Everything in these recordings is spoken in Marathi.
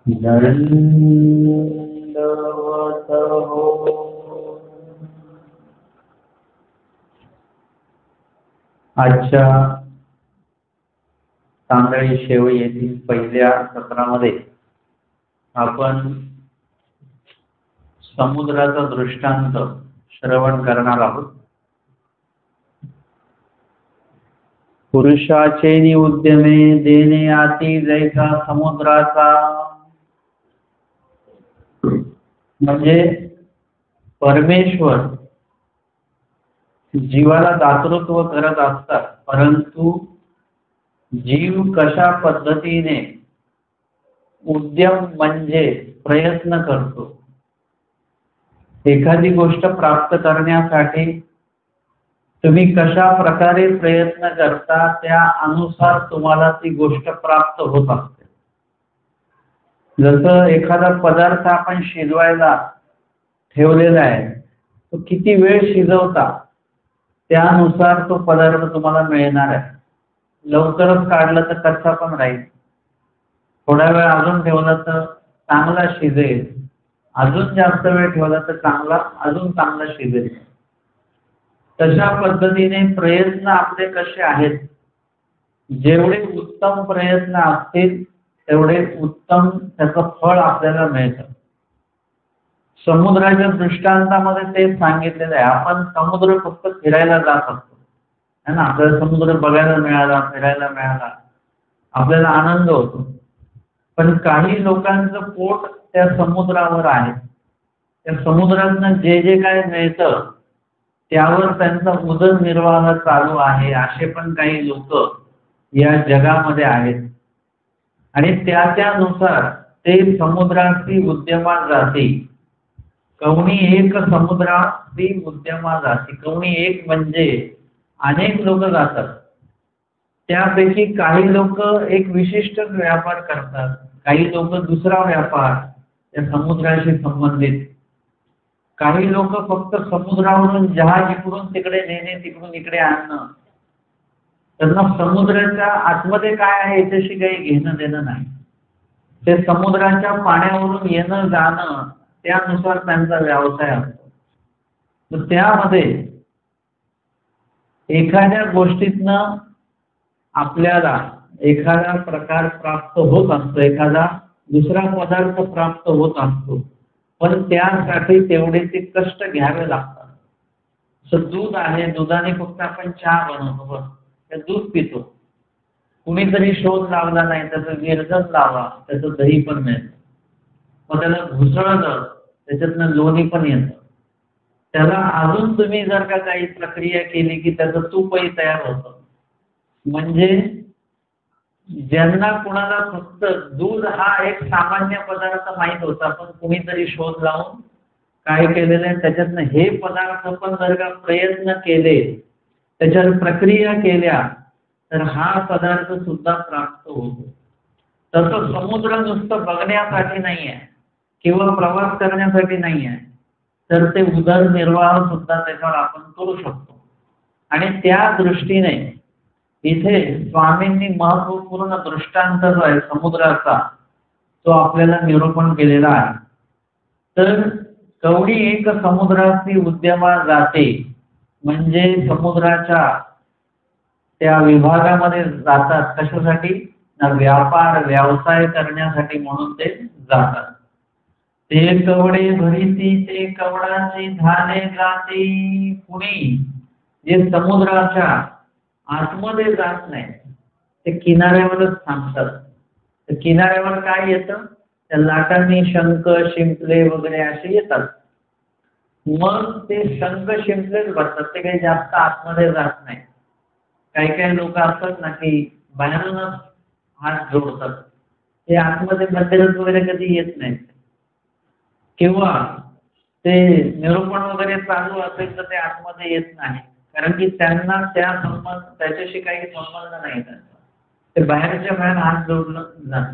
दंडवत हो. आजच्या तांदळी शेवई येथील पहिल्या सत्रामध्ये आपण समुद्राचा दृष्टांत श्रवण करणार आहोत. पुरुषाचे उद्यमे देणे आती जैसा समुद्राचा. म्हणजे परमेश्वर जीवाला दातृत्व करत असतात, परंतु जीव कशा पद्धतीने उद्यम म्हणजे प्रयत्न करतो. एखादी गोष्ट प्राप्त करण्यासाठी तुम्ही कशा प्रकारे प्रयत्न करता त्या अनुसार तुम्हाला ती गोष्ट प्राप्त होत असते. जसं एखादा पदार्थ आपण शिजवायला ठेवलेला आहे, तो किती वेळ शिजवता त्यानुसार तो पदार्थ तुम्हाला मिळणार आहे. लवकरच काढलं तर कच्चा पण राहील, थोडा वेळ अजून ठेवला तर चांगला शिजेल, अजून जास्त वेळ ठेवला तर अजून चांगला शिजेल. तशा पद्धतीने प्रयत्न आपले कसे आहेत, जेवढे उत्तम प्रयत्न असतील तेवढे उत्तम त्याचं फळ आपल्याला मिळतं. समुद्राच्या दृष्टांतामध्ये ते सांगितलेलं आहे. आपण समुद्र फक्त फिरायला जात असतो है ना, आपल्याला समुद्र बघायला मिळाला, फिरायला मिळाला, आपल्याला आनंद होतो. पण काही लोकांचं पोट त्या समुद्रावर आहे. त्या समुद्रातनं जे जे काय मिळतं त्यावर त्यांचा उदरनिर्वाह चालू आहे. असे पण काही लोक या जगामध्ये आहेत आणि त्यानुसार ते समुद्राची उद्यमा जाती. कवणी एक समुद्राची उद्यमा जाती. कवणी एक म्हणजे अनेक लोक जातात. त्यापैकी काही लोक एक विशिष्ट व्यापार करतात, काही लोक दुसरा व्यापार त्या समुद्राशी संबंधित. काही लोक फक्त समुद्रावरून जहाज इकडून तिकडे नेणे, तिकडून इकडे आणणं. त्यांना समुद्राच्या आतमध्ये काय आहे याच्याशी काही घेणं देणं नाही. ते समुद्राच्या पाण्यावरून येणं जाणं त्यानुसार त्यांचा व्यवसाय असतो. तर त्यामध्ये एखाद्या गोष्टीतनं आपल्याला एखादा प्रकार प्राप्त होत असतो, एखादा दुसरा पदार्थ प्राप्त होत असतो, पण त्यासाठी तेवढे ते कष्ट घ्यावे लागतात. जसं दूध आहे, दुधाने फक्त आपण चहा बनवतो, दूध पितो. कुणीतरी शोध लावला नाही, त्याचं विरजन लावा, त्याचं दही पण मिळतं. मग त्याला घुसळलं, त्याच्यातनं लोणी पण येतं. त्याला अजून तुम्ही जर का काही प्रक्रिया केली की त्याचं तूपही तयार होतं. म्हणजे ज्यांना कुणाला फक्त दूध हा एक सामान्य पदार्थ माहीत होता, पण कुणीतरी शोध लावून काय केलेलं आहे त्याच्यातनं हे पदार्थ पण जर का प्रयत्न केले, त्याच्यावर प्रक्रिया केल्या तर हा पदार्थ सुद्धा प्राप्त होतो. तसं समुद्र नुसतं बघण्यासाठी नाही आहे किंवा प्रवास करण्यासाठी नाही आहे, तर ते उदरनिर्वाह सुद्धा त्याच्यावर आपण करू शकतो. आणि त्या दृष्टीने इथे स्वामींनी महत्वपूर्ण दृष्टांत जो आहे समुद्राचा तो आपल्याला निरूपण केलेला आहे. तर कवडी एक समुद्राची उद्यमा जाते म्हणजे समुद्राच्या त्या विभागामध्ये जातात. कशासाठी? व्यापार व्यवसाय करण्यासाठी म्हणून ते जातात. ते कवडे भरिती ते कवडाची धाने जाती. कुणी जे समुद्राच्या आतमध्ये जात नाही ते किनाऱ्यावरच थांबतात. तर किनाऱ्यावर काय येतं? त्या लाटांनी शंख शिंपले वगैरे असे येतात. मग ते शंख शिंपलेच भरतात, ते काही जास्त आतमध्ये जात नाही. काही काही लोक असतात ना की बाहेरूनच हात जोडतात, ते आतमध्ये मंदिरात वगैरे कधी येत नाही. किंवा ते निरूपण वगैरे चालू असेल तर ते आतमध्ये येत नाही, कारण की त्यांना त्याच्याशी काही संबंध नाही त्यांचा. ते बाहेरच्या बाहेर हात जोडलं जात.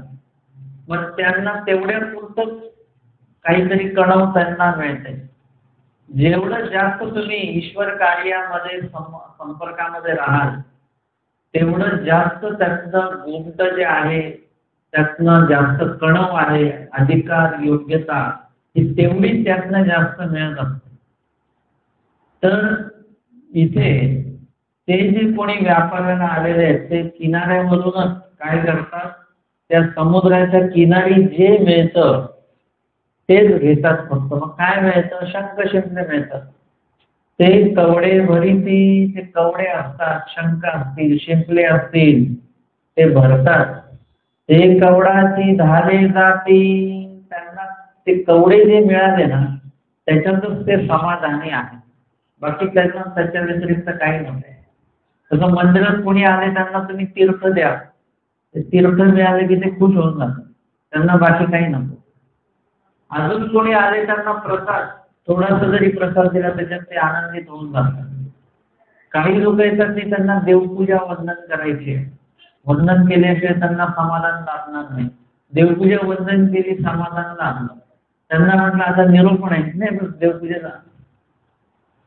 मग त्यांना तेवढ्या पुरतच काहीतरी कणव त्यांना मिळते. जेवढं जास्त तुम्ही ईश्वर कार्यामध्ये संपर्कामध्ये राहाल तेवढं जास्त त्यांचं गुप्त जे आहे त्यातनं जास्त कणव आहे, अधिकार, योग्यता ही तेवढी त्यातनं जास्त मिळत असते. तर इथे ते जे कोणी व्यापाऱ्याला आलेले आहेत ते किनाऱ्यामधूनच काय करतात, त्या समुद्राच्या किनारी जे मिळतं तेच घेतात फक्त. मग काय मिळतं, शंख शिंपले मिळतात. ते कवडे भरीती, ते कवडे असतात, शंख असतील, शिंपले असतील, ते भरतात. ते कवडाची झाले जाती, त्यांना ते कवडे जे मिळाले ना त्याच्यातच ते समाधानी आहे. बाकी त्याच्या व्यतिरिक्त काही नव्हते. तसं मंदिरात कोणी आले त्यांना तुम्ही तीर्थ द्या, ते तीर्थ मिळाले की ते खुश होऊन जातात, त्यांना बाकी काही नको. अजून कोणी आले त्यांना प्रसाद, थोडासा जरी प्रसाद दिला त्याच्यात ते आनंदित होऊन जातात. काही लोक येतात ते त्यांना देवपूजा वंदन करायचे, वंदन केल्याशिवाय त्यांना समाधान लाभणार नाही. देवपूजा वंदन केली, समाधान लाभलं, त्यांना म्हटलं आता निरोपण आहे नाही बस देवपूजेला.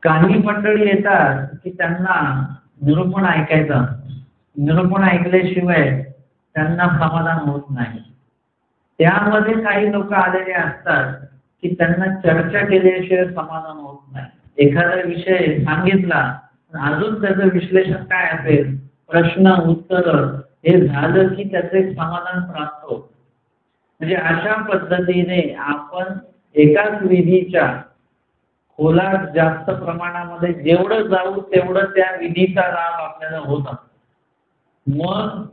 काही मंडळी येतात की त्यांना निरूपण ऐकायचं, निरूपण ऐकल्याशिवाय त्यांना समाधान होत नाही. त्यामध्ये काही लोक आलेले असतात की त्यांना चर्चा केल्याशिवाय समाधान होत नाही. एखादा विषय सांगितला अजून त्याचं विश्लेषण काय असेल, प्रश्न उत्तर हे झालं की त्याचं एक समाधान प्राप्त होतं. म्हणजे अशा पद्धतीने आपण एकाच विधीच्या खोलात जास्त प्रमाणामध्ये जेवढं जाऊ तेवढं त्या विधीचा लाभ आपल्याला होत असतो. मग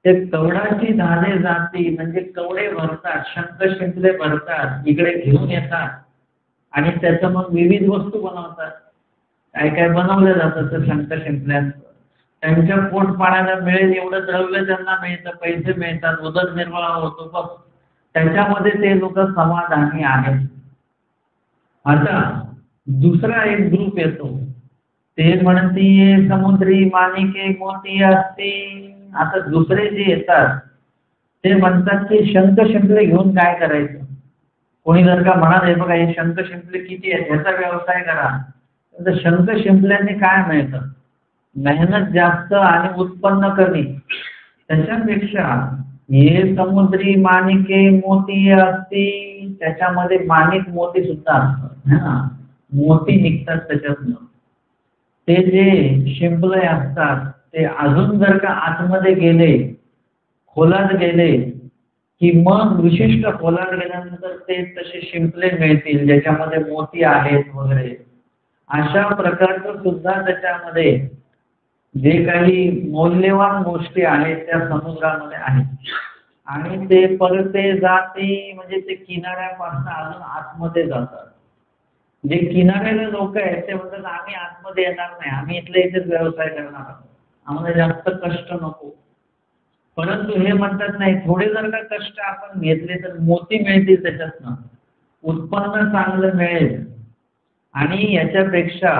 ते कवडाची झाले जाती म्हणजे कवडे भरतात, शंख शिंपले भरतात, इकडे घेऊन येतात आणि त्याचं मग विविध वस्तू बनवतात. काय काय बनवलं जातं तर शंख शिंपल्यांचं. त्यांच्या पोट पाण्याला मिळेल एवढं द्रव्य त्यांना मिळतं, पैसे मिळतात, उदरनिर्वाह होतो, बघ त्याच्यामध्ये ते लोक समाधानी आहेत. आता दुसरा एक ग्रुप येतो, ते म्हणती समुद्री माणिके मोती असते. आता दुसरे जे येतात ते म्हणतात की शंख शिंपले घेऊन काय करायचं. कोणी जर का म्हणाले बघा हे शंख शिंपले किती आहेत, ह्याचा व्यवसाय करा, तर शंख शिंपल्याने काय मिळतं, मेहनत जास्त आणि उत्पन्न कमी. त्याच्यापेक्षा हे समुद्री माणिके मोती असती, त्याच्यामध्ये माणिक मोती सुद्धा असतात, मोती निघतात त्याच्यातनं. ते जे शिंपले असतात ते अजून जर का आतमध्ये गेले, खोलात गेले की मग विशिष्ट खोलात गेल्यानंतर ते तसे शिंपले मिळतील ज्याच्यामध्ये मोती आहेत वगैरे. अशा प्रकारचं सुद्धा त्याच्यामध्ये जे काही मौल्यवान गोष्टी आहेत त्या समुद्रामध्ये आहेत. आणि ते परते जाती म्हणजे ते किनाऱ्यापासून अजून आतमध्ये जातात. जे किनाऱ्याला लोक आहेत ते म्हणतात आम्ही आतमध्ये येणार नाही, आम्ही इथले इथेच व्यवसाय करणार आहोत, आम्हाला जास्त कष्ट नको. परंतु हे म्हणतात नाही, थोडे जर का कष्ट आपण घेतले तर मोती मिळतील, त्याच्यातनं उत्पन्न चांगलं मिळेल. आणि याच्यापेक्षा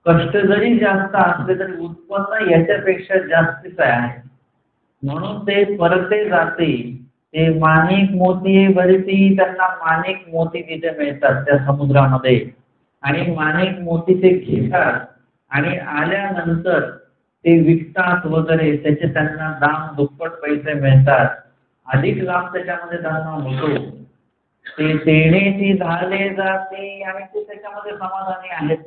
कष्ट जरी जास्त असले तरी उत्पन्न याच्यापेक्षा जास्तीच आहे. म्हणून ते परते जाते, ते माणिक मोती भरती, त्यांना माणिक मोती तिथे मिळतात त्या समुद्रामध्ये. आणि माणिक मोती ते घेतात आणि आल्यानंतर ते विकतात वगैरे, त्याचे त्यांना दाम दुप्पट पैसे मिळतात, अधिक लाभ त्याच्यामध्ये त्यांना होतो. ते देण्याची झाले जाते आणि ते त्याच्यामध्ये समाधानी आहेत.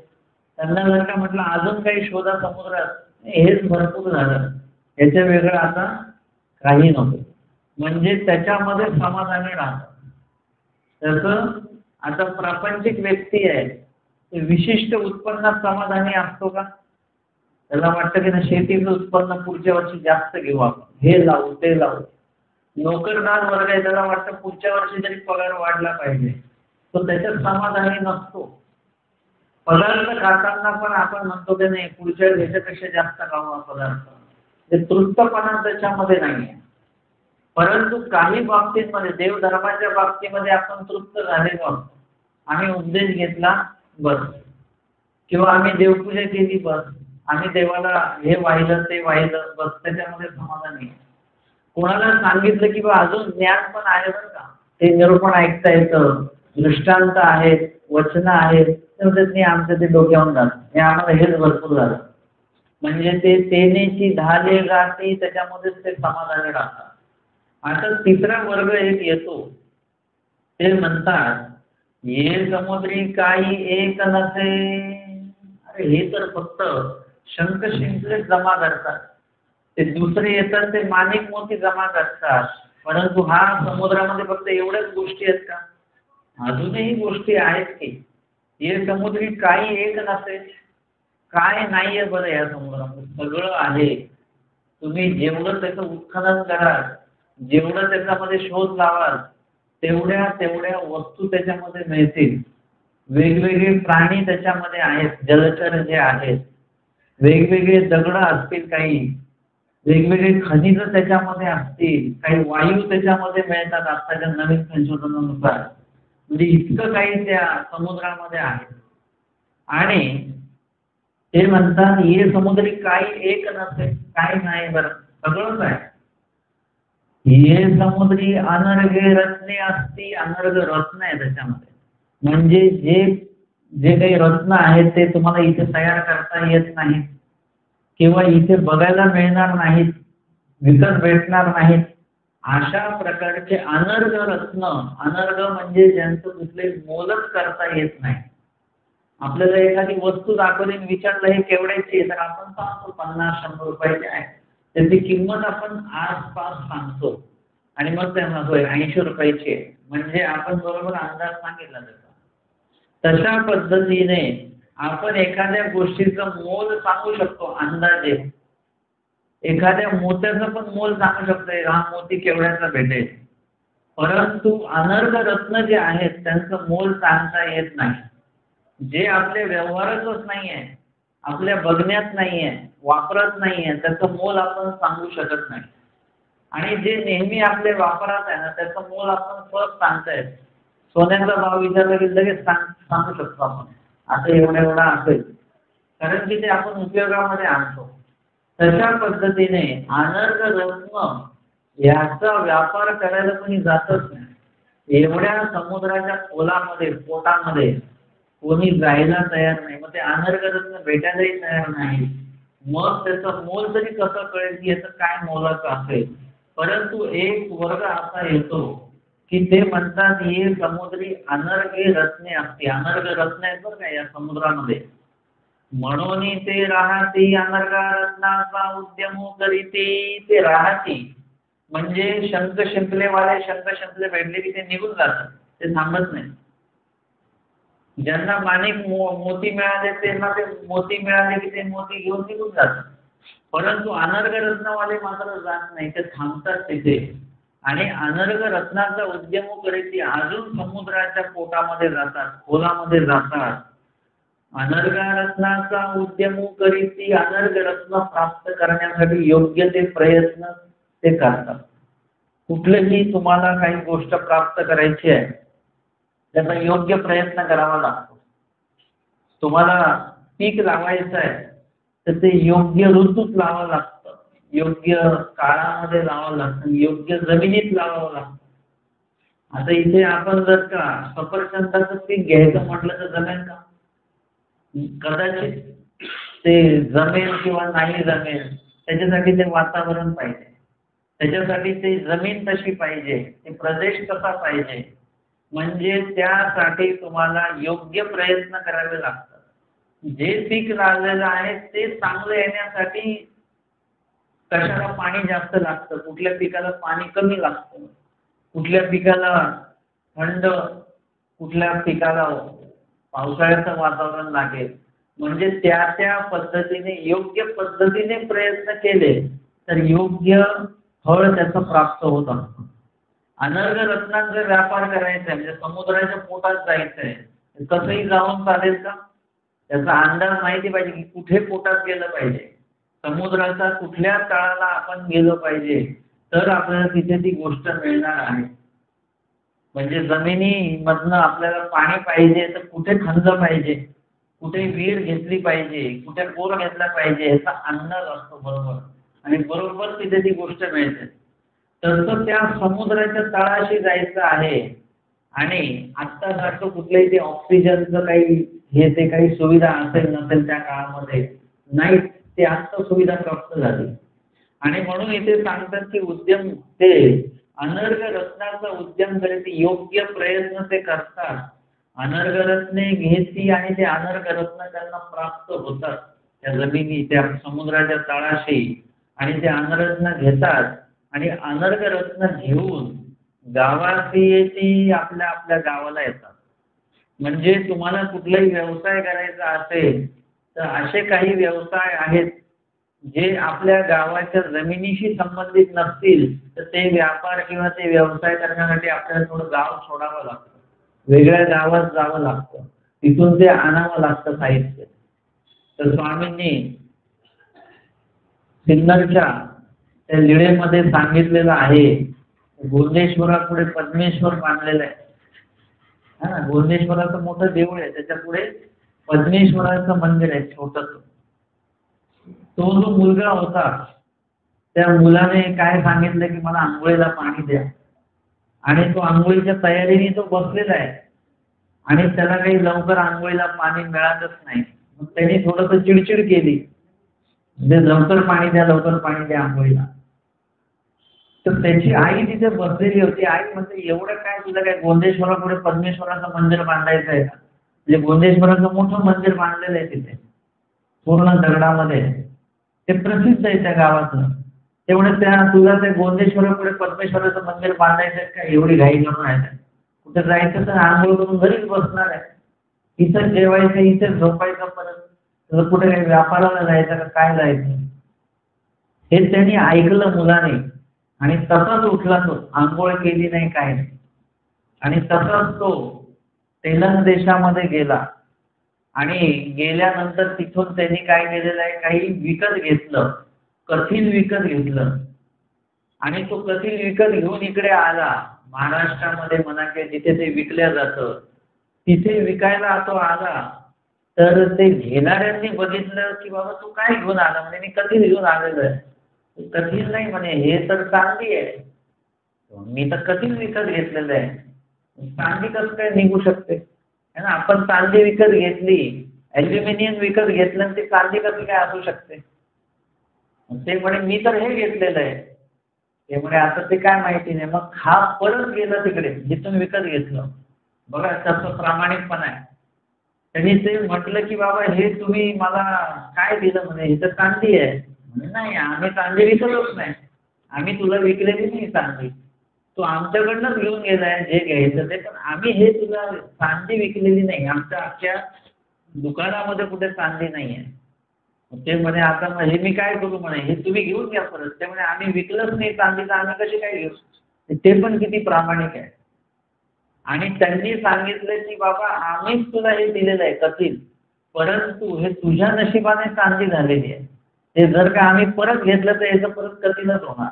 त्यांना जर का म्हटलं अजून काही शोधा समुद्रात, हेच भरपूर झालं, याच्या वेगळं आता काही नको, म्हणजे त्याच्यामध्ये समाधानी राहतात. तसं आता प्रापंचिक व्यक्ती आहे, ते विशिष्ट उत्पन्नात समाधानी असतो का? त्याला वाटतं की ना शेतीचं उत्पन्न पुढच्या वर्षी जास्त घेऊ आपण, हे लावू ते लावू. नोकरदार वर्ग आहे त्याला वाटतं पुढच्या वर्षी तरी पगार वाढला पाहिजे, तो त्याच्यात समाधानी नसतो. पदार्थ खाताना पण आपण म्हणतो की नाही पुढच्या ह्याच्यापेक्षा जास्त खावा पदार्थ, ते तृप्तपणा त्याच्यामध्ये नाही आहे. परंतु काही बाबतीमध्ये देवधर्माच्या बाबतीमध्ये आपण तृप्त झालेलो असतो. आम्ही उपदेश घेतला बस, किंवा आम्ही देवपूजा केली बस, आम्ही देवाला हे वाहिलं ते वाहिलं बस, त्याच्यामध्ये समाधान आहे. कोणाला सांगितलं की बा अजून ज्ञान पण आहे बरं का, ते निरूपण ऐकता येतं, दृष्टांत आहेत, वचनं आहेत, तर आमचं ते डोक्यावरून जातं, हे आम्हाला हेच भरपूर झालं. म्हणजे ते तेनेची झाले जाती, त्याच्यामध्येच ते समाधानी राहतात. आता तिसरा वर्ग एक येतो, ते म्हणतात ये समुद्री काही एक नसे. अरे हे तर फक्त शंख शिंपले जमा करतात, ते दुसरे येतात ते माणिक मोती जमा करतात, परंतु हा समुद्रामध्ये फक्त एवढ्याच गोष्टी आहेत का? अजूनही गोष्टी आहेत की. हे समुद्री काही एक नसे, काय नाहीये बरं या समुद्रामध्ये? सगळं आहे. तुम्ही जेवढं त्याचं उत्खनन कराल, जेवढं त्याच्यामध्ये शोध लावाल, तेवढ्या तेवढ्या वस्तू त्याच्यामध्ये मिळतील. वेगवेगळे प्राणी त्याच्यामध्ये आहेत, जलचर जे आहेत, वेगवेगळे दगड असतील, काही वेगवेगळे खनिज त्याच्यामध्ये असतील, काही वायू त्याच्यामध्ये मिळतात आताच्या नवीन संशोधनानुसार. म्हणजे इतकं काही त्या समुद्रामध्ये आहे. आणि ते म्हणतात हे समुद्री काही एक नसे, काही नाही बरं, सगळंच आहे. हे समुद्री अनर्घे रत्ने असती. अनर्घ रत्न आहे त्याच्यामध्ये, म्हणजे जे जे काही रत्न आहेत ते तुम्हाला इथे तयार करता येत नाहीत किंवा इथे बघायला मिळणार नाहीत, विकत भेटणार नाहीत, अशा प्रकारचे अनर्घ रत्न. अनर्घ म्हणजे ज्यांचं कुठले मोलच करता येत नाही. आपल्याला एखादी वस्तू दाखवली विचारलं हे केवढ्याची आहे, तर आपण सांगतो 50-100 रुपयाची आहे. त्याची किंमत आपण आसपास सांगतो आणि मग ते म्हणतो 80 रुपयाची आहे, म्हणजे आपण बरोबर अंदाज सांगितला त्याचा. तशा पद्धतीने आपण एखाद्या गोष्टीचं मोल सांगू शकतो अंदाजे. एखाद्या मोत्याचं पण मोल सांगू शकतो, हा मोती केवढ्याचा भेटेल. परंतु अनर्घ रत्न जे आहेत त्यांचं मोल सांगता येत नाही. जे आपल्या व्यवहारातच नाहीये, आपल्या बघण्यात नाहीये, वापरात नाहीये, त्याचं मोल आपण सांगू शकत नाही. आणि जे नेहमी आपल्या वापरात आहे ना, त्याचं मोल आपण सहज सांगता येत. सोन्याचा भाव विचारला की लगेच सांगू शकतो आपण, आता एवढा एवढा असेल, कारण की ते आपण उपयोगामध्ये आणतो. तशा पद्धतीने अनर्घ रत्न याचा व्यापार करायला कोणी जातच नाही. एवढ्या समुद्राच्या खोलामध्ये, पोटामध्ये कोणी जायला तयार नाही. मग ते अनर्घ रत्न भेटायलाही तयार नाही. मग त्याचं मोल तरी कसं कळेल की याचं काय मोलाचं असेल. परंतु एक वर्ग असा येतो की ते म्हणतात हे समुद्री अनर्घे रत्ने असते. अनर्घ रत्न आहेत बरं का या समुद्रामध्ये. म्हणून ते राहती अनर्घा रत्नाचा उद्यम करीती. ते राहती म्हणजे शंख शिंपलेवाले शंख शिंपले भेटले की ते निघून जातात, ते थांबत नाही. ज्यांना माणिक मोती मिळाले त्यांना ते मोती मिळाले की ते मोती घेऊन निघून जातात. परंतु अनर्घ रत्नवाले मात्र जात नाही, ते थांबतात तिथे. आणि अनर्घ रत्नाचा उद्यम करीती अजून समुद्राच्या पोटामध्ये जातात, खोलामध्ये जातात. अनर्घ रत्नाचा उद्यम करीती अनर्घ रत्न प्राप्त करण्यासाठी योग्य ते प्रयत्न ते करतात. कुठलीही तुम्हाला काही गोष्ट प्राप्त करायची आहे, त्याचा योग्य प्रयत्न करावा लागतो. तुम्हाला पीक लावायचं आहे तर ते योग्य ऋतूत लावावं लागतं, योग्य काळामध्ये लावावं लागतं, योग्य जमिनीत लावावं लागतं. आता इथे आपण जर का सफरचंदाचं पीक घ्यायचं म्हटलं तर जमेल का? कदाचित ते जमेल किंवा नाही जमेल. त्याच्यासाठी ते वातावरण पाहिजे, त्याच्यासाठी ते जमीन तशी पाहिजे, ते प्रदेश कसा पाहिजे. म्हणजे त्यासाठी तुम्हाला योग्य प्रयत्न करावे लागतात. जे पीक लावलेलं आहे ते चांगलं येण्यासाठी कशाला पाणी जास्त लागतं, कुठल्या पिकाला पाणी कमी लागतं, कुठल्या पिकाला थंड, कुठल्या पिकाला पावसाळ्याचं वातावरण लागेल. म्हणजे त्या त्या पद्धतीने योग्य पद्धतीने प्रयत्न केले तर योग्य फळ त्याचं प्राप्त होत असतं. अनर्घ रत्नांचा व्यापार करायचा आहे म्हणजे समुद्राच्या पोटात जायचं आहे, कसंही जाऊन चालेल का? त्याचा अंदाज माहिती पाहिजे की कुठे पोटात गेलं पाहिजे, समुद्राच्या कुठल्या तळाला आपण गेलो पाहिजे, तर आपल्याला तिथे ती गोष्ट मिळणार आहे. म्हणजे जमिनीमधनं आपल्याला पाणी पाहिजे तर कुठे खणलं पाहिजे, कुठे विहीर घेतली पाहिजे, कुठे बोर घेतला पाहिजे, याचा अंदाज असतो बरोबर, आणि बरोबर तिथे ती गोष्ट मिळते. तसं त्या समुद्राच्या तळाशी जायचं आहे. आणि आत्ता सारखं कुठलंही ते ऑक्सिजनचं काही हे ते काही सुविधा असेल नसेल त्या काळामध्ये नाही, ते आत्ता सुविधा प्राप्त झाली. आणि म्हणून इथे सांगतात की उद्यम ते अनर्घ रत्नाचा उद्यम करीत योग्य प्रयत्न ते करतात. अनर्घ रत्ने घेती आणि ते अनर्घ रत्न त्यांना प्राप्त होतात त्या जमिनी त्या समुद्राच्या तळाशी, आणि ते अनरत्न घेतात आणि अनर्घ रत्न घेऊन गावात आपल्या आपल्या गावाला येतात. म्हणजे तुम्हाला कुठलाही व्यवसाय करायचा असेल तर असे काही व्यवसाय आहेत जे आपल्या गावाच्या जमिनीशी संबंधित नसतील तर ते व्यापार किंवा ते व्यवसाय करण्यासाठी आपल्याला थोडं गाव सोडावं लागतं, वेगळ्या गावात जावं लागतं, तिथून ते आणावं लागतं साहित्य. तर स्वामींनी सिन्नरच्या त्या लिळेमध्ये सांगितलेलं आहे, गोंदेश्वरापुढे पद्मेश्वर बांधलेलं आहे. गोंदेश्वराचं मोठं देऊळ आहे, त्याच्या पुढे पद्मेश्वराचं मंदिर आहे छोटस. तो जो मुलगा होता त्या मुलाने काय सांगितलं की मला आंघोळीला पाणी द्या, आणि तो आंघोळीच्या तयारीने तो बसलेला आहे आणि त्याला काही लवकर आंघोळीला पाणी मिळालंच नाही. मग त्याने थोडस चिडचिड केली, म्हणजे लवकर पाणी द्या, लवकर पाणी द्या आंघोळीला. तर त्याची आई तिथे बसलेली होती. आई म्हणते एवढं काय तुला काय गोंदेश्वरापुढे पद्मेश्वराचं मंदिर बांधायचं आहे का? म्हणजे गोंदेश्वराचं मोठं मंदिर बांधलेलं आहे तिथे पूर्ण दगडामध्ये, ते प्रसिद्ध आहे त्या गावातलं. तेवढे तुला ते गोंदेश्वरापुढे पद्मेश्वराचं मंदिर बांधायचं आहे का? एवढी घाई करून आहे, कुठे जायचं तर आंघोळ करून घरीच बसणार आहे, इथं जेवायचं, इथं झोपायचं, परत कुठे काही व्यापाराला जायचं का काय जायचं? हे त्यांनी ऐकलं मुलाने आणि तसाच उठला तो, आंघोळ केली नाही काय नाही, आणि तसाच तो तेलंग देशामध्ये गेला. आणि गेल्यानंतर तिथून त्यांनी काय केलेलं आहे, काही विकत घेतलं, कथील विकत घेतलं, आणि तो कथील विकत घेऊन इकडे आला महाराष्ट्रामध्ये म्हणा की जिथे ते विकल्या जातं तिथे विकायला तो आला. तर ते घेणाऱ्यांनी बघितलं की बाबा तू काय घेऊन आला, म्हणजे मी कथील घेऊन आलेलो आहे. कथील नाही म्हणे, हे तर चांदी आहे, मी तर कथील विकत घेतलेलं आहे, चांदी कसं काय निघू शकते है ना? आपण चांदी विकत घेतली, ॲल्युमिनियम विकत घेतलं, ते चांदी कशी काय असू शकते? ते म्हणे मी तर हे घेतलेलं आहे. ते म्हणे आता ते काय माहिती नाही. मग हा परत गेला तिकडे जिथून विकत घेतलं. बघा तसं प्रामाणिकपणा आहे. त्यांनी ते म्हटलं की बाबा हे तुम्ही मला काय दिलं, म्हणे हे तर चांदी आहे. म्हणे नाही, आम्ही चांदी विकतच नाही, आम्ही तुला विकलेली नाही चांदी, तू आमच्याकडनंच घेऊन गेलाय जे घ्यायचं ते, पण आम्ही हे तुला चांदी विकलेली नाही, आमच्या अख्ख्या दुकानामध्ये कुठे चांदी नाही आहे. ते म्हणे आता हे मी काय करू, म्हणे हे तुम्ही घेऊन घ्या परत. ते म्हणे आम्ही विकलंच नाही चांदी, तर आम्ही कशी काय घेऊ? ते पण किती प्रामाणिक आहे. आणि त्यांनी सांगितलं की बाबा आम्हीच तुला हे दिलेलं आहे कथील, परंतु हे तुझ्या नशिबाने चांदी झालेली आहे, ते जर का आम्ही परत घेतलं तर याचं परत कथीलच होणार.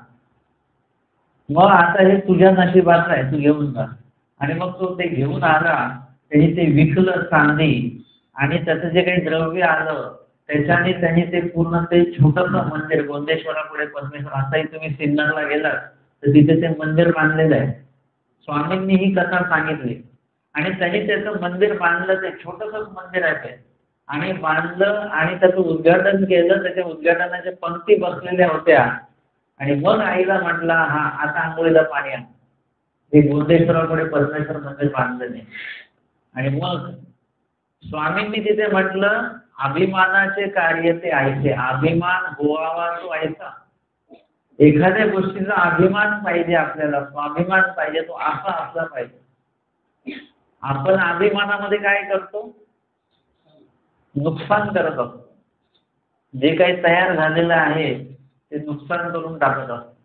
मग आता हे तुझ्या नशिबाचं आहे, तू घेऊन जा. आणि मग तो ते घेऊन आला, त्यांनी ते विकलं चांदी, आणि त्याचं जे काही द्रव्य आलं त्याच्याने त्यांनी ते पूर्ण ते छोटंसं मंदिर गोंदेश्वरापुढे पद्मेश्वर, आताही तुम्ही सिन्नरला गेलात तर तिथे ते मंदिर बांधलेलं आहे. स्वामींनी ही कथा सांगितली आणि त्यांनी त्याचं मंदिर बांधलं, ते छोटंसंच मंदिर आहे ते, आणि बांधलं आणि त्याचं उद्घाटन केलं. त्याच्या उद्घाटनाच्या पंक्ती बसलेल्या होत्या, आणि मग आईला म्हटला हा आता आंघोळीला पाणी आण. हे गोंदेश्वरापुढे पद्मेश्वर मंदिर बांधलं नाही. आणि मग स्वामींनी तिथे म्हटलं अभिमानाचे कार्य ते ऐसे, अभिमान होवावा तो ऐसा. एखाद्या गोष्टीचा अभिमान पाहिजे आपल्याला, स्वाभिमान पाहिजे, तो असा असला पाहिजे. आपण अभिमानामध्ये काय करतो, नुकसान करत असतो. जे काही तयार झालेलं आहे ते नुकसान करून टाकत असतो.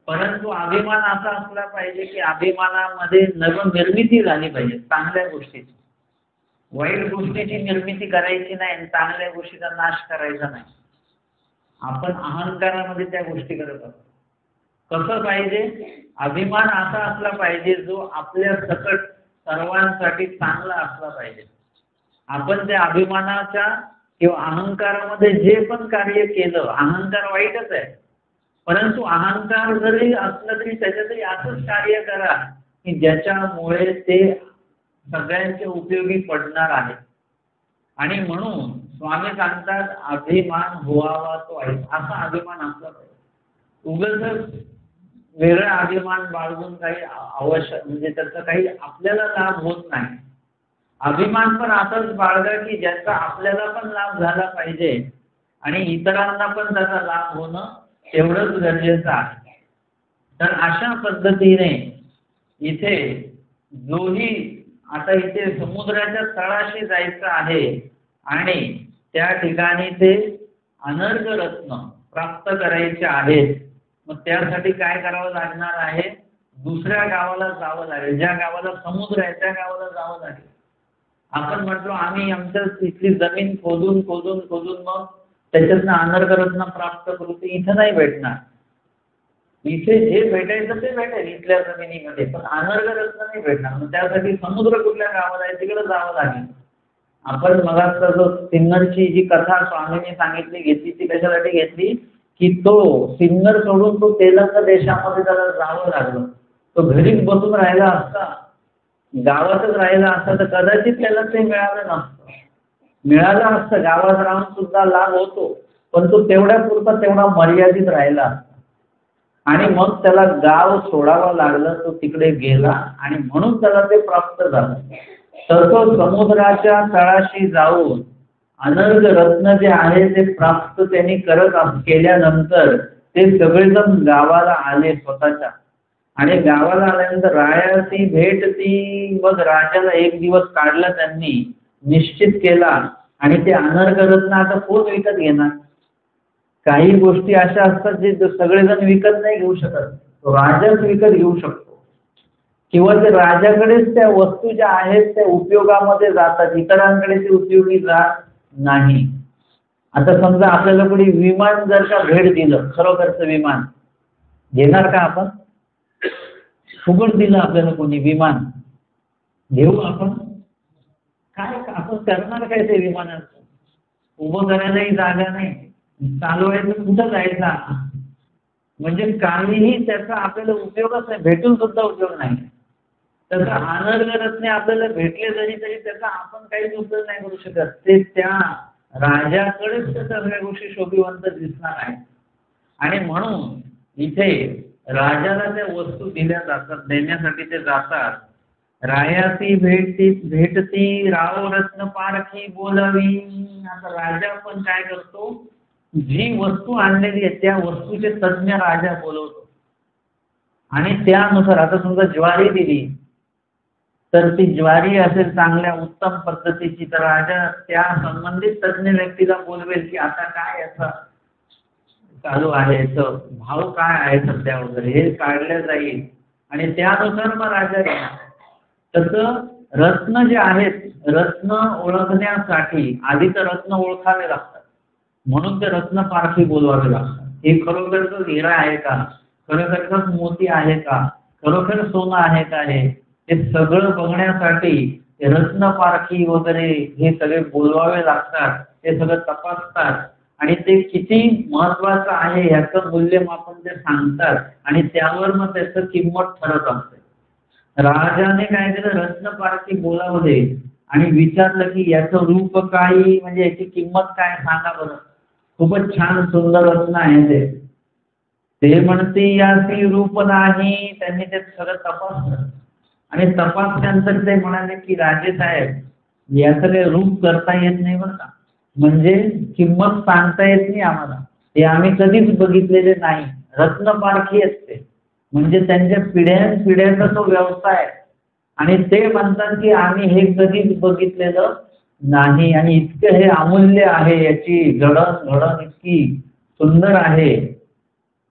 परंतु अभिमान असा असला पाहिजे की अभिमानामध्ये नवनिर्मिती झाली पाहिजे, चांगल्या गोष्टीची. वाईट गोष्टीची निर्मिती करायची नाही आणि चांगल्या गोष्टीचा नाश करायचा नाही. आपण अहंकारामध्ये त्या गोष्टी करत असतो. कसं पाहिजे, अभिमान असा असला पाहिजे जो आपल्या सकट सर्वांसाठी चांगला असला पाहिजे. आपण त्या अभिमानाच्या किंवा अहंकारामध्ये जे पण कार्य केलं, अहंकार वाईटच आहे, परंतु अहंकार जरी असलं तरी त्याच्यातही असंच कार्य करा की ज्याच्यामुळे ते सगळ्यांच्या उपयोगी पडणार आहे. आणि म्हणून स्वामी सांगतात अभिमान होवावा तो आहे, असा अभिमान असला पाहिजे. उगाच वेगळा अभिमान बाळगून काही आवश्यक म्हणजे त्याचा काही आपल्याला लाभ होत नाही. अभिमान पण असाच बाळगा की ज्याचा आपल्याला पण लाभ झाला पाहिजे आणि इतरांना पण त्याचा लाभ होणं तेवढंच गरजेचं आहे. तर अशा पद्धतीने इथे जोही आता इथे समुद्राच्या तळाशी जायचं आहे आणि त्या ठिकाणी ते अनर्घ रत्न प्राप्त करायचे आहेत. मग त्यासाठी काय करावं लागणार आहे? दुसऱ्या गावाला जावं लागेल. ज्या गावाला समुद्र आहे त्या गावाला जावं लागेल. आपण म्हटलो आम्ही आमच्या इथली जमीन खोदून खोदून खोदून मग त्याच्यातनं अनर्घ रत्न प्राप्त करू, ते इथं नाही भेटणार. इथे जे भेटायचं ते भेटेल इथल्या जमिनीमध्ये, पण अनर्घ रत्न नाही भेटणार. मग त्यासाठी समुद्र कुठल्या गावाला आहे तिकडे जावं लागेल. आपण मगाचा जो सिन्नरची जी कथा स्वामींनी सांगितली घेतली, ती कशासाठी घेतली की तो सिन्नर सोडून तो तेलंग देशामध्ये त्याला जावं लागलं. तो घरीच बसून राहिला असता, गावातच राहिला असता तर कदाचित त्याला ते मिळालं नसतं. मिळालं असतं, गावात राहून सुद्धा लाभ होतो, पण तो तेवढ्या पुरता तेवढा मर्यादित राहिला असता आणि मग त्याला गाव सोडावं लागलं. तो तिकडे गेला आणि म्हणून त्याला ते प्राप्त झालं. तर तो समुद्राच्या तळाशी जाऊन अनर्घ रत्न जे आहे ते प्राप्त त्यांनी केल्यानंतर ते सगळेजण गावाला आले स्वतःच्या. आणि गावाला आल्यानंतर रायाची भेट ती, मग राजाला एक दिवस काढला त्यांनी, निश्चित केला. आणि ते अनर्घ रत्न आता कोण विकत घेणार? काही गोष्टी अशा असतात जे सगळेजण विकत नाही घेऊ शकत, राजाच विकत घेऊ शकतो. किंवा ते राजाकडेच त्या वस्तू ज्या आहेत त्या उपयोगामध्ये जातात, इतरांकडे ते उपयोगी जात नाही. आता समजा आपल्याला कोणी विमान जर का भेट दिलं, खरोखरचं विमान घेणार का आपण? फुकट दिलं आपल्याला कोणी विमान, घेऊ आपण? काय आपण करणार काय ते विमानाचं? उभं करायलाही जागा नाही, चालवायचं कुठं जायचा? म्हणजे काहीही त्याचा आपल्याला उपयोगच नाही, भेटून सुद्धा उपयोग नाही. त्याचा अनर्घ रत्ने आपल्याला भेटले जरी तरी त्याचा आपण काहीच उपयोग नाही करू शकत. ते त्या राजाकडेच त्या सगळ्या गोष्टी शोभिवंत दिसणार आहेत. आणि म्हणून इथे राजाला त्या वस्तू दिल्या जातात, देण्यासाठी ते जातात. रायाची भेटती राव रत्न पारखी बोलावी. आता राजा पण काय करतो, जी वस्तू आणलेली आहे त्या वस्तूचे तज्ञ राजा बोलवतो आणि त्यानुसार आता समजा ज्वारी दिली तर ती ज्वारी असेल चांगल्या उत्तम पद्धतीची, तर राजा त्या संबंधित तज्ञ व्यक्तीला बोलवेल की आता काय याचा चालू आहे, तर भाव काय आहे सध्या वगैरे, हे काढलं जाईल आणि त्यानुसार मग राजा घेणार. तसं रत्न जे आहेत, रत्न ओळखण्यासाठी आधी तर रत्न ओळखावे लागतात, म्हणून ते रत्न पारखी बोलवावे लागतात. हे खरोखरच हिरा आहे का, खरोखरच मोती आहे का, खरोखर सोनं आहे का, हे सगळं बघण्यासाठी ते रत्न पारखी वगैरे हे सगळे बोलवावे लागतात. ते सगळं तपासतात आणि ते किती महत्वाचं आहे याचं मूल्यमापन ते सांगतात आणि त्यावर मग त्याचं किंमत ठरत असते. राजाने काय केलं, रत्न पारखी बोलावले आणि विचारलं की याचं रूप काय, म्हणजे याची किंमत काय सांगा बरं. खूपच छान सुंदर रत्न आहे ते म्हणते याची रूप नाही. त्यांनी ते सगळं तपासलं आणि तपासल्यानंतर ते म्हणाले की राजे साहेब याचं काही रूप करता येत नाही बरं का, म्हणजे किंमत सांगता येत नाही आम्हाला, ते आम्ही कधीच बघितलेले नाही. रत्न पारखी असते म्हणजे त्यांच्या पिढ्यानपिढ्याचा तो व्यवसाय आणि ते म्हणतात की आम्ही हे कधीच बघितलेलं नाही आणि इतकं हे अमूल्य आहे, याची जडण इतकी सुंदर आहे.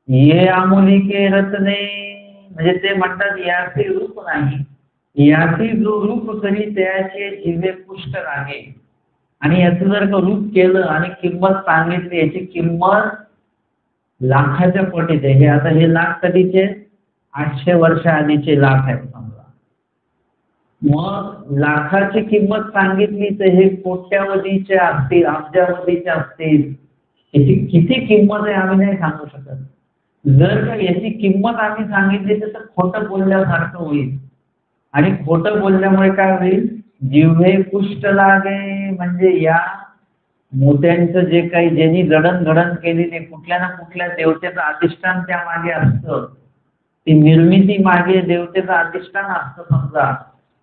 ये अमूलिके रत्ने, म्हणजे ते म्हणतात याचे रूप नाही, याची जो रूप करी त्याचे जिवे पुष्ट आहे. आणि याचं जर का रूप केलं आणि किंमत सांगितली, याची किंमत लाखाच्या पटीत आहे. हे आता हे लाख कधीचे, 800 वर्ष आधीचे लाख आहेत समजा. मग लाखाची किंमत सांगितली तर हे कोट्यावधीचे असतील, अब्जावधीचे असतील. याची किती किंमत आहे आम्ही नाही सांगू शकत. जर का याची किंमत आम्ही सांगितली तर खोटं बोलल्यासारखं होईल आणि खोटं बोलल्यामुळे काय होईल, जिव्हे पुष्ट लागे. म्हणजे या मोत्यांचं जे काही ज्यांनी जडणघडण केलेली कुठल्या ना कुठल्या देवतेचं अधिष्ठान त्यामागे असतं ती निर्मिती मागे देवतेचं अधिष्ठान असतं समजा,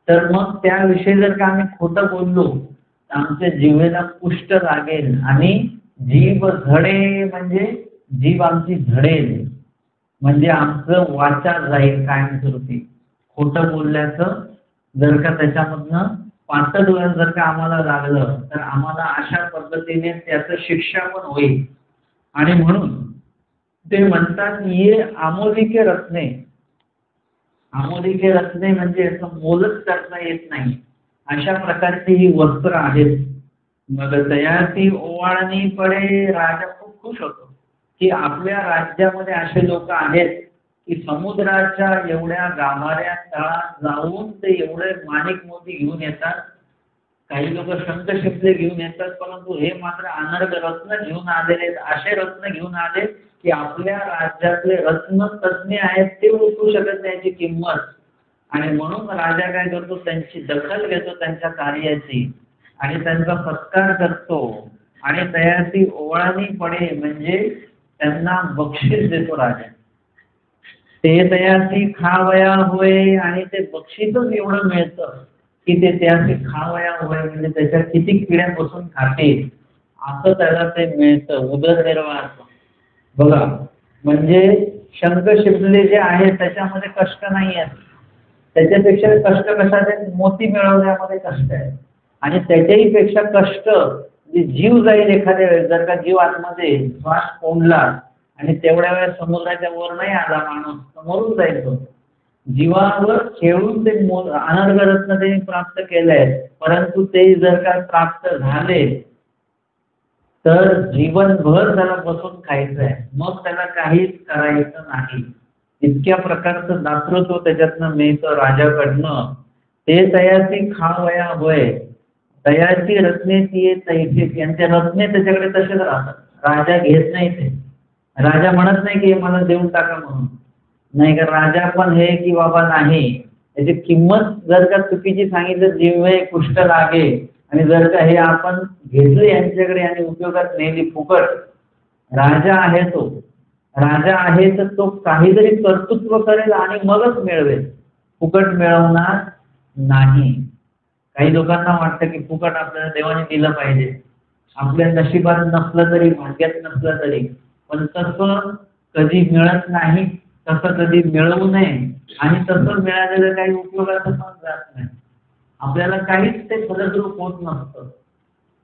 तर मग त्याविषयी जर का आम्ही खोटं बोललो तर आमच्या जीवेला कुष्ठ लागेल आणि जीव झडे म्हणजे जीव आमची झडेल, म्हणजे आमचं वाचा जाईल कायमस्वरूपी. खोटं बोलल्याचं जर का त्याच्यामधनं पातळ जर का आम्हाला लागलं तर आम्हाला अशा पद्धतीने त्याचं शिक्षा पण होईल. आणि म्हणून ते म्हणतात ये आमोदिके रत्ने. आमोदिके रत्ने म्हणजे याचं मोलच करता येत नाही अशा प्रकारची ही वस्त्र आहेत. मग तयाची ओवाळणी पडे. राजा खूप खुश होतो की आपल्या राज्यामध्ये असे लोक आहेत की समुद्राच्या एवढ्या गाभाऱ्या तळात जाऊन ते एवढे माणिक मोती घेऊन येतात. काही लोक शंख शिंपले घेऊन येतात, परंतु हे मात्र अनर्घ रत्न घेऊन आलेले आहेत. असे रत्न घेऊन आले की आपल्या राज्यातले रत्न तज्ञ आहेत ते ओळखू शकत त्याची किंमत. आणि म्हणून राजा काय करतो, त्यांची दखल घेतो त्यांच्या कार्याची आणि त्यांचा सत्कार करतो आणि तयाची ओवाळणी पडे म्हणजे त्यांना बक्षीस देतो राजा. ते तयाची खावया होय आणि ते बक्षीसच एवढं मिळतं की ते त्याची खावया होय म्हणजे त्याच्या किती किड्या बसून खाते असं त्याला ते मिळतं उदरनिर्वाहाचं. बघा म्हणजे शंख शिंपले जे आहेत त्याच्यामध्ये कष्ट नाही आहेत, त्याच्यापेक्षा कष्ट कशाचे मोती मिळवण्यामध्ये कष्ट आहे. आणि त्याच्याही पेक्षा कष्ट जीव जाईल एखाद्या वेळेस, जर का जीव आतमध्ये श्वास कोंडला आणि तेवढ्या वेळेस समुद्राच्या वर नाही आला माणूस तर मरून जाईल तो. जीवावर खेळून ते अनर्घ रत्न त्यांनी प्राप्त केलंय, परंतु ते जर का प्राप्त झाले तर जीवनभर त्याला बसून खायचं आहे, मग त्याला काहीच करायचं नाही. इतक्या प्रकारचं दातृत्व त्याच्यातनं मिळतं राजाकडनं. ते तयाची खावया होय. तयाची रत्ने ती तैसे, यांचे रत्ने त्याच्याकडे तसेच राहतात. राजा घेत नाही ते. राजा म्हणत नाही की मला देऊन टाका म्हणून, नाही का. राजा पण हे की बाबा नाही, याची किंमत जर का चुकीची सांगितलं जीवे कुष्ठ लागे. आणि जर का हे आपण घेतले यांच्याकडे आणि उपयोगात नेली फुकट, राजा आहे तो, राजा आहे तर तो काहीतरी कर्तृत्व करेल आणि मगच मिळवेल, फुकट मिळवणार नाही. काही लोकांना वाटतं की फुकट आपल्याला देवाने दिलं पाहिजे, आपल्या नशिबात नसलं तरी भाग्यात नसलं तरी, पण तसं कधी मिळत नाही, तसं कधी मिळवू नये आणि तसं मिळालेलं काही उपयोगाचं पण जात नाही. आपल्याला काहीच ते फलद्रूप होत नसतं.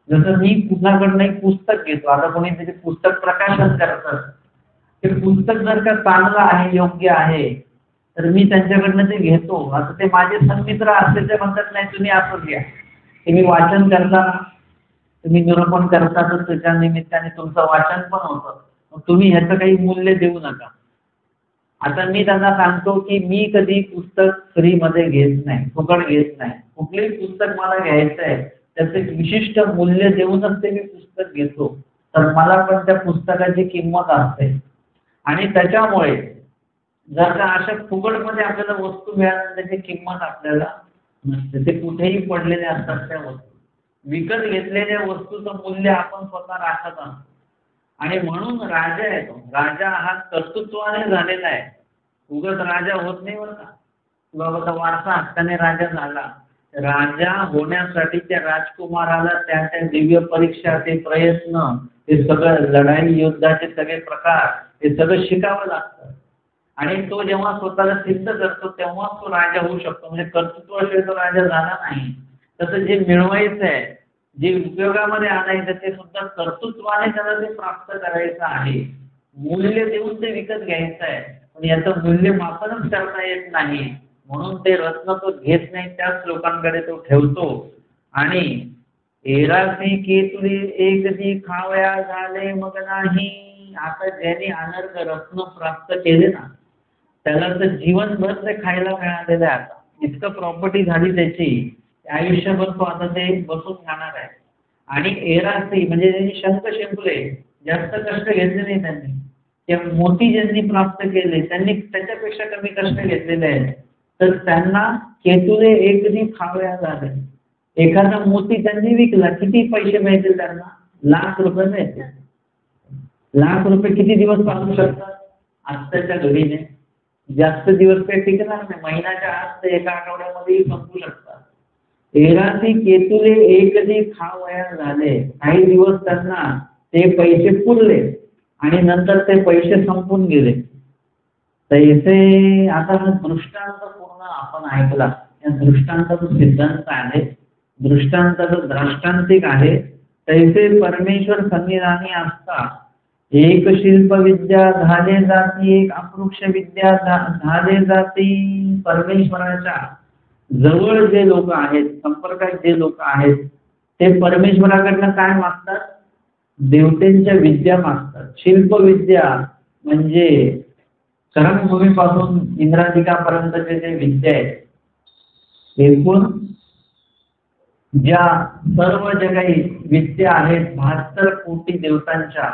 जसं मी कुणाकडनं एक पुस्तक घेतो, आता कोणी त्याचे पुस्तक प्रकाशन करतात, ते पुस्तक जर का चांगलं आहे योग्य आहे तर मी त्यांच्याकडनं ते घेतो. आता ते माझे सन्मित्र असले ते म्हणतात नाही तुम्ही असं घ्या, तुम्ही वाचन करताना तुम्ही निरूपण करतातच, त्याच्या निमित्ताने तुमचं वाचन पण होतं, मग तुम्ही ह्याचं काही मूल्य देऊ नका. आता मी त्यांना सांगतो की मी कधी पुस्तक फ्रीमध्ये घेत नाही, फुकट घेत नाही. कुठलेही पुस्तक मला घ्यायचं आहे त्याचं एक विशिष्ट मूल्य देऊनच ते मी पुस्तक घेतो, तर मला पण त्या पुस्तकाची किंमत असते. आणि त्याच्यामुळे जर का अशा फुकटमध्ये आपल्याला वस्तू मिळाल्या त्याची किंमत आपल्याला नसते. ते कुठेही पडलेले असतात त्या वस्तू. विकत घेतलेल्या वस्तूचं मूल्य आपण स्वतः राखत असतो. आणि म्हणून राजा आहे तो, राजा हा कर्तृत्वाने झालेला आहे, उगाच राजा होत नाही बरं का. बाबाचा वारसा हक्काने राजा झाला. राजा होण्यासाठी त्या राजकुमाराला त्या त्या दिव्य परीक्षा, ते प्रयत्न, ते सगळं लढाई युद्धाचे सगळे प्रकार, ते सगळं शिकावं लागतं. आणि तो जेव्हा स्वतःला सिद्ध करतो तेव्हा तो राजा होऊ शकतो. म्हणजे कर्तृत्वाशिवाय तो राजा झाला नाही. तसं जे मिळवायचं आहे, जे उपयोगामध्ये आणायचं ते सुद्धा कर्तृत्वाने त्याला ते प्राप्त करायचं आहे. मूल्य देऊन ते विकत घ्यायचं आहे, पण याचं मूल्यमापनच करता येत नाही. म्हणून ते रत्न तो घेत नाही, त्याच लोकांकडे तो ठेवतो. आणि एरासी केतुरी एकदी खावया झाले मग नाही. आता ज्यांनी अनर्घ रत्न प्राप्त केले ना त्याला तर जीवनभर ते खायला मिळालेलं आहे. आता इतकं प्रॉपर्टी झाली त्याची, आयुष्यभर तो आता ते बसून खाणार आहे. आणि एरासी म्हणजे त्यांनी शंख शिंपले, जास्त कष्ट घेतले नाही त्यांनी. ते मोती ज्यांनी प्राप्त केले त्यांनी त्याच्यापेक्षा कमी कष्ट घेतलेले आहेत, तर त्यांना केतुले एकदी खावया झाले. एखादा मोती त्यांनी विकला, किती पैसे मिळतील त्यांना? लाख रुपये मिळतील. लाख रुपये किती दिवस चालू शकतात आत्ताच्या घडीने? जास्त दिवस काही टिकणार नाही, महिन्याच्या आत ते एका आठवड्यामध्ये संपू शकतात. तेरासी केतुले एकदी खावया झाले, काही दिवस त्यांना ते पैसे पुरले आणि नंतर ते पैसे संपून गेले. तैसे आता हा दृष्टांत पूर्ण आपण ऐकला. या दृष्टांताचा सिद्धांत आहे, दृष्टांताचं द्राष्टांतिक आहे. तैसे परमेश्वर सन्निधानी असता एक शिल्प विद्या झाले जाती, एक अपरोक्ष विद्या झाले जाती. परमेश्वराच्या जवळ जे लोक आहेत, संपर्कात जे लोक आहेत, ते परमेश्वराकडनं काय मागतात? देवतेंच्या विद्या मागतात. शिल्प विद्या म्हणजे चरमभूमीपासून इंद्राधिकापर्यंतचे जे विद्या आहेत, एकूण ज्या सर्व जे काही विद्या आहेत 72 कोटी देवतांच्या,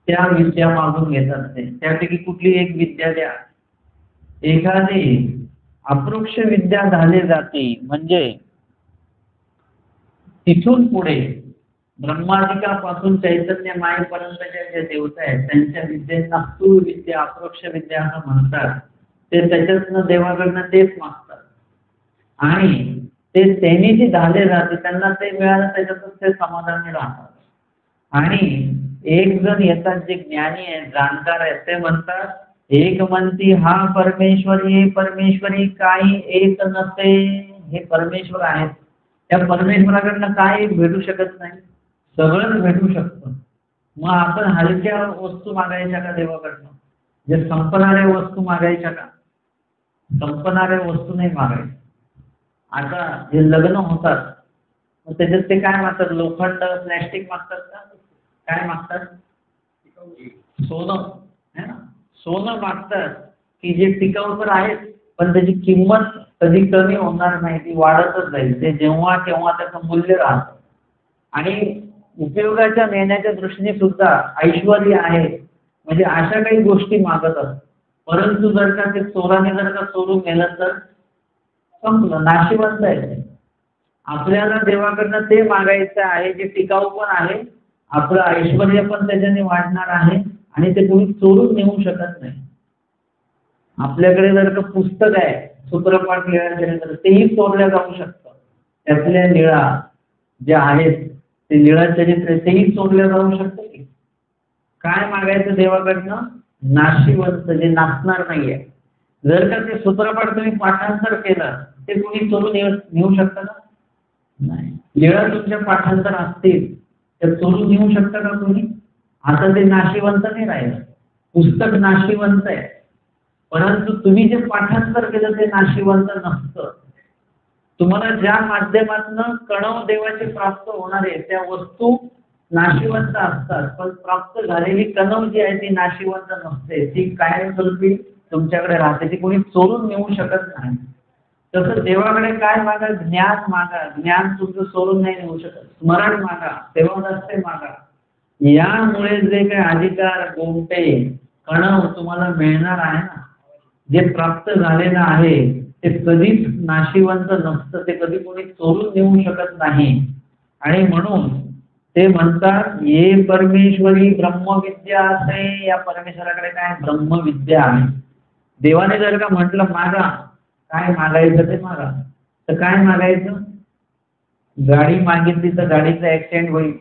त्या विद्या मागून घेतात ते. त्यापैकी कुठली एक विद्या द्या. एखादी अपरोक्ष विद्या झाली जाते म्हणजे तिथून पुढे ब्रह्मादिकापासून चैतन्य मायेपर्यंतच्या ज्या देवता आहेत त्यांच्या विद्येंना स्थूल विद्या, अपरोक्ष विद्या असं म्हणतात. ते त्याच्यातनं देवाकडनं तेच मागतात आणि ते त्यांनी जे झाले जाते त्यांना ते मिळालं, त्याच्यातून ते समाधानी राहतात. आणि एक जण येतात जे ज्ञानी आहेत, जाणकार आहेत, ते म्हणतात एक म्हणती हा परमेश्वरी परमेश्वरी काही एक नसे. हे परमेश्वर आहेत, त्या परमेश्वराकडनं काय भेटू शकत नाही, सगळंच भेटू शकतं. मग आपण हलक्या वस्तू मागायच्या का देवाकडनं? जे संपणाऱ्या वस्तू मागायच्या का? संपणाऱ्या वस्तू नाही मागायच्या. आता जे लग्न होतात मग त्याच्यात ते काय मागतात? लोखंड, प्लॅस्टिक मागतात का? काय मागतात? सोनं है ना, सोनं मागतात की जे टिकाऊ तर आहेत पण त्याची किंमत कधी कमी होणार नाही, ती वाढतच जाईल. ते जेव्हा केव्हा त्याचं मूल्य राहतं. आणि उपयोगाच्या नेण्याच्या दृष्टीने सुद्धा ऐश्वर्य आहे म्हणजे अशा काही गोष्टी मागत असतात. परंतु जर का ते चोराने जर का चोरून नेलं तर संपलं, नाशिवंत आहे. आपल्याला देवाकडनं ते मागायचं आहे जे टिकाऊ पण आहे, आपलं ऐश्वर्य पण त्याच्याने वाढणार आहे आणि ते कोणी चोरून नेऊ शकत नाही. आपल्याकडे जर का पुस्तक आहे सूत्रपाठ लिहायचं तेही चोरल्या जाऊ शकतं. त्यातल्या लीळा ज्या आहेत ते लीळा चरित्र तेही चोरल्या जाऊ शकतं. की काय मागायचं देवाकडनं? नाशिवंत, जे नाचणार नाहीये. जर का ते सूत्रपाठ तुम्ही पाठांतर केलं ते कोणी चोरून नेऊ शकतं का? नाही. लीळा तुमच्या पाठांतर असतील तर चोरून नेऊ शकतं का कोणी? आता ते नाशिवंत नाही राहिलं. पुस्तक नाशिवंत आहे परंतु तुम्ही जे पाठांतर केलं ते नाशिवंत नसतं. तुम्हाला ज्या माध्यमातून कणव देवाची प्राप्त होणार आहे त्या वस्तू नाशिवंत असतात, पण प्राप्त झालेली कणव जी आहे ती नाशिवंत नसते. ती कायमस्वरूपी तुमच्याकडे राहते, ती कोणी चोरून नेऊ शकत नाही. तसं देवाकडे काय मागा? ज्ञान मागा. ज्ञान तुमचं चोरून नाही नेऊ शकत. स्मरण मागा, सेवादास्ते मागा. यामुळे जे काही अधिकार, गोमटे, कणव तुम्हाला मिळणार आहे ना, जे प्राप्त झालेलं आहे ते कधीच नाशिवंत नसतं, ते कधी कोणी चोरून नेऊ शकत नाही. आणि म्हणून ते म्हणतात ये परमेश्वरी ब्रह्मविद्या असे. या परमेश्वराकडे काय? ब्रह्मविद्या आहे. देवाने जर का म्हटलं मागा, काय मागायचं ते मागा, तर काय मागायचं? गाडी मागितली तर गाडीचा ऍक्सिडेंट होईल.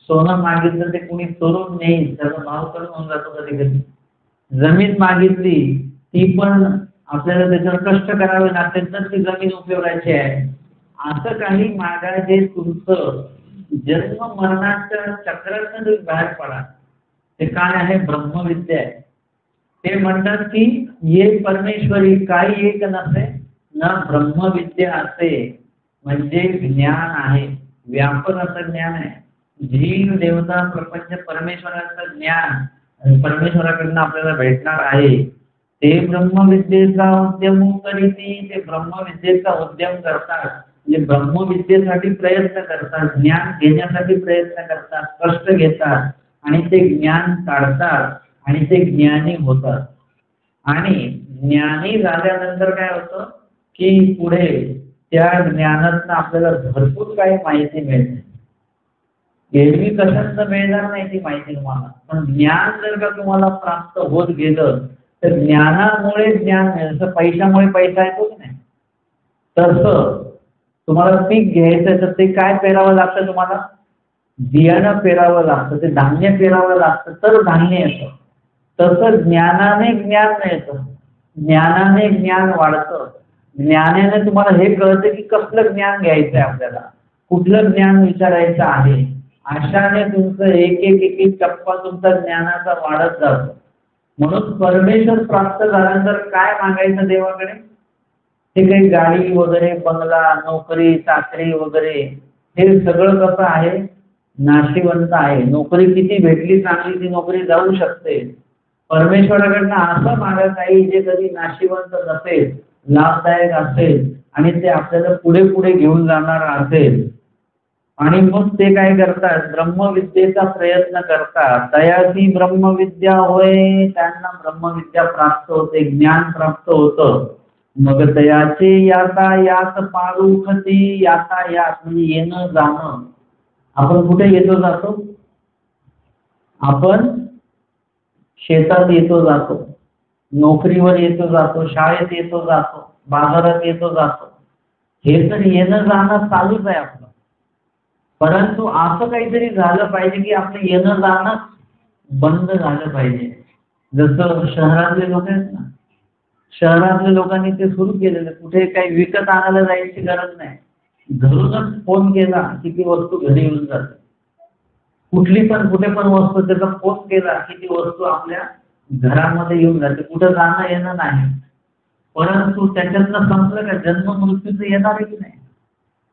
सोनं मागितलं ते कोणी चोरून नेईल, त्याचा भाव कमी होऊन जातो कधी कधी. जमीन मागितली ती पण आपल्याला त्याच्यावर कष्ट करावे लागतील तर ती जमीन उपयोगाची आहे. असं काही मागा जे तुमचं जन्म मरणाच्या चक्रातून तुम्ही बाहेर पडा, ते काय आहे? ब्रह्मविद्या आहे. ते म्हणतात की ये परमेश्वरी काही एक नसे ना ब्रह्मविद्या असे. म्हणजे ज्ञान आहे, व्यापक असं ज्ञान आहे. जीव, देवता, प्रपंच, परमेश्वराचं ज्ञान परमेश्वराकडनं आपल्याला भेटणार आहे. ते ब्रह्मविद्येचा उद्यम करीती. ते ब्रह्मविद्येचा उद्यम करतात म्हणजे ब्रह्मविद्येसाठी प्रयत्न करतात, ज्ञान घेण्यासाठी प्रयत्न करतात, कष्ट घेतात आणि ते ज्ञान काढतात आणि ते ज्ञानी होतात. आणि ज्ञानी झाल्यानंतर काय होतं की पुढे त्या ज्ञानातून आपल्याला भरपूर काही माहिती मिळते. एरवी कशातनं मिळणार नाही ती माहिती तुम्हाला, पण ज्ञान जर का तुम्हाला प्राप्त होत गेलं तर ज्ञानामुळे ज्ञान मिळेल. जसं पैशामुळे पैसा येतो की नाही, तसं तुम्हाला पीक घ्यायचं तर ते काय पेरावं लागतं, तुम्हाला बियाणं पेरावं लागतं, ते धान्य पेरावं लागतं तर धान्य येतं. तसं ज्ञानाने ज्ञान मिळतं, ज्ञानाने ज्ञान वाढतं. ज्ञानाने तुम्हाला हे कळतं की कसलं ज्ञान घ्यायचंय आपल्याला, कुठलं ज्ञान विचारायचं आहे. अशाने तुमचं एक एक एक एक टप्पा तुमचा ज्ञानाचा वाढत जातो. म्हणून परमेश्वर प्राप्त झाल्यानंतर काय मागायचं देवाकडे, हे काही गाडी वगैरे, बंगला, नोकरी चाकरी वगैरे, हे सगळं कसं आहे, नाशिवंत आहे. नोकरी किती भेटली चांगली, ती नोकरी जाऊ शकते. परमेश्वराकडनं असं मागत आहे जे कधी नाशिवंत नसेल, लाभदायक असेल आणि ते आपल्याला पुढे पुढे घेऊन जाणार असेल. आणि मग ते काय करतात, ब्रह्मविद्येचा प्रयत्न करतात. तयाची ब्रह्मविद्या होय, त्यांना ब्रह्मविद्या प्राप्त होते, ज्ञान प्राप्त होतं. मग तयाचे यातायात पारुखती, यातायात म्हणजे येणं जाणं. आपण कुठे येतो जातो, आपण शेतात येतो जातो, नोकरीवर येतो जातो, शाळेत येतो जातो, बाजारात येतो जातो. हे तर येणं जाणं चालूच आहे आपलं. परंतु असं काहीतरी झालं पाहिजे की आपलं येणं जाणं बंद झालं पाहिजे. जसं शहरातले लोक आहेत ना, शहरातल्या लोकांनी ते सुरू केलेलं, कुठे काही विकत आणायला जायची गरज नाही, घरूनच फोन केला की ती वस्तू घरी येऊन जाते. कुठली पण कुठे पण वस्तू त्याचा फोन केला की ती वस्तू आपल्या घरामध्ये येऊन जाते. कुठं जाणं येणं नाही. परंतु त्याच्यातनं संपलं का, जन्म मृत्यूचं येणार आहे की नाही.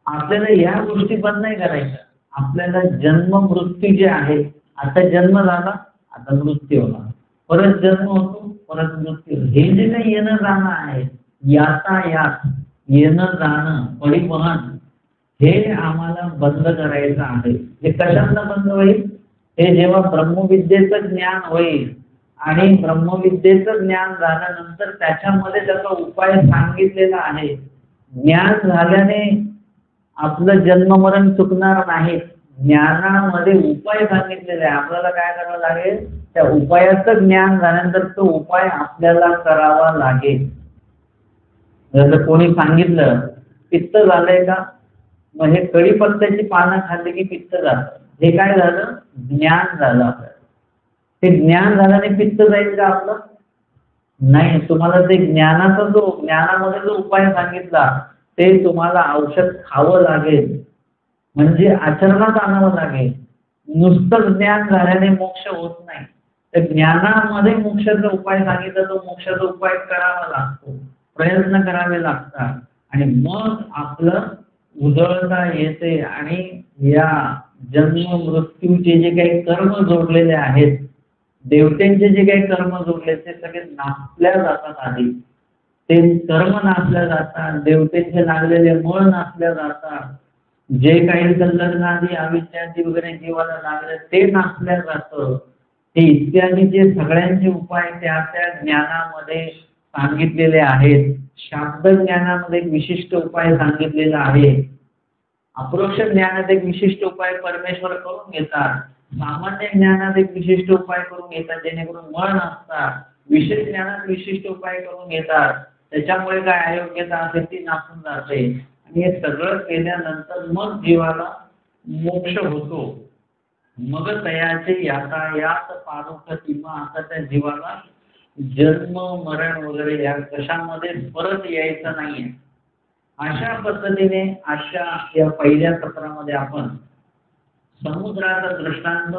आपल्याला या गोष्टी बंद नाही करायच्या. आपल्याला जन्म मृत्यू जे आहे, आता जन्म झाला, आता मृत्यू होणार, परत जन्म होतो, परत मृत्यू. हे जे काही येणं जाणं आहे, यातायात, येणं जाणं, परिवहन, हे आम्हाला बंद करायचं आहे. हे कशातनं बंद होईल, हे जेव्हा ब्रह्मविद्येचं ज्ञान होईल. आणि ब्रह्मविद्येचं ज्ञान झाल्यानंतर त्याच्यामध्ये त्याचा उपाय सांगितलेला आहे. ज्ञान झाल्याने आपलं जन्ममरण चुकणार नाही. ज्ञानामध्ये उपाय सांगितलेले आहे. आपल्याला काय करावं लागेल, त्या उपायाचं ज्ञान झाल्यानंतर तो उपाय आपल्याला करावा लागेल. जसं कोणी सांगितलं पित्त झालंय का, मग हे कढीपत्त्याची पानं खाल्ली की पित्त जातं. हे काय झालं, ज्ञान झालं आपल्याला. ते ज्ञान झाल्याने पित्त जाईल का आपलं, नाही. तुम्हाला ते ज्ञानाचा ज्ञानामध्ये जो उपाय सांगितला ते तुम्हाला औषध खावं लागेल, म्हणजे आचरणात आणावं लागेल. नुसतं ज्ञान झाल्याने मोक्ष होत नाही. तर ज्ञानामध्ये मोक्षाचा उपाय सांगितला, तो मोक्षाचा उपाय करावा लागतो, प्रयत्न करावे लागतात. आणि मग आपलं उजळता येते. आणि या जन्म मृत्यूचे जे काही कर्म जोडलेले आहेत, देवतेंचे जे काही कर्म जोडले, ते सगळे नासल्या जातात. आधी ते कर्म नासल्या जातात, देवतेचे लागलेले मळ नासल्या जातात. जे काही लग्नादी अविद्यादी वगैरे जीवाला लागले ते नासल्या जातं. हे इत्यादीचे सगळ्यांचे उपाय त्या त्या ज्ञानामध्ये सांगितलेले आहेत. शाब्द ज्ञानामध्ये एक विशिष्ट उपाय सांगितलेला आहे. अपरोक्ष ज्ञानात एक विशिष्ट उपाय परमेश्वर करून घेतात. सामान्य ज्ञानात एक विशिष्ट उपाय करून घेतात, जेणेकरून मळ नसतात. विशेष ज्ञानात विशिष्ट उपाय करून घेतात, त्याच्यामुळे काय अयोग्यता असेल ती नासून जाते. आणि हे सगळं केल्यानंतर मग जीवाला मोक्ष होतो. मग तयाचे यातायात पारुखती, मग आता त्या जीवाला जन्म मरण वगैरे या कशामध्ये परत यायचं नाहीये. अशा पद्धतीने आजच्या या पहिल्या सत्रामध्ये आपण समुद्राचा दृष्टांत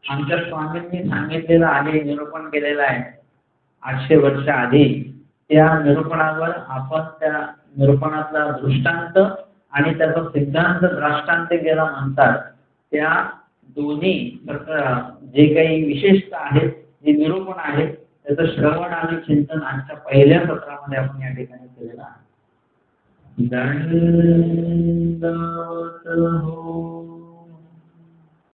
आमच्या स्वामींनी सांगितलेला आहे, निरूपण केलेला आहे 800 वर्ष आधी. त्या निरूपणावर आपण त्या निरूपणातला दृष्टांत आणि त्याचा सिद्धांत दृष्टांत ज्याला म्हणतात, त्या दोन्ही जे काही विशेषता आहेत, जे निरूपण आहे, त्याचं श्रवण आणि चिंतन आजच्या पहिल्या सत्रामध्ये आपण या ठिकाणी केलेलं आहे. दंडवत हो.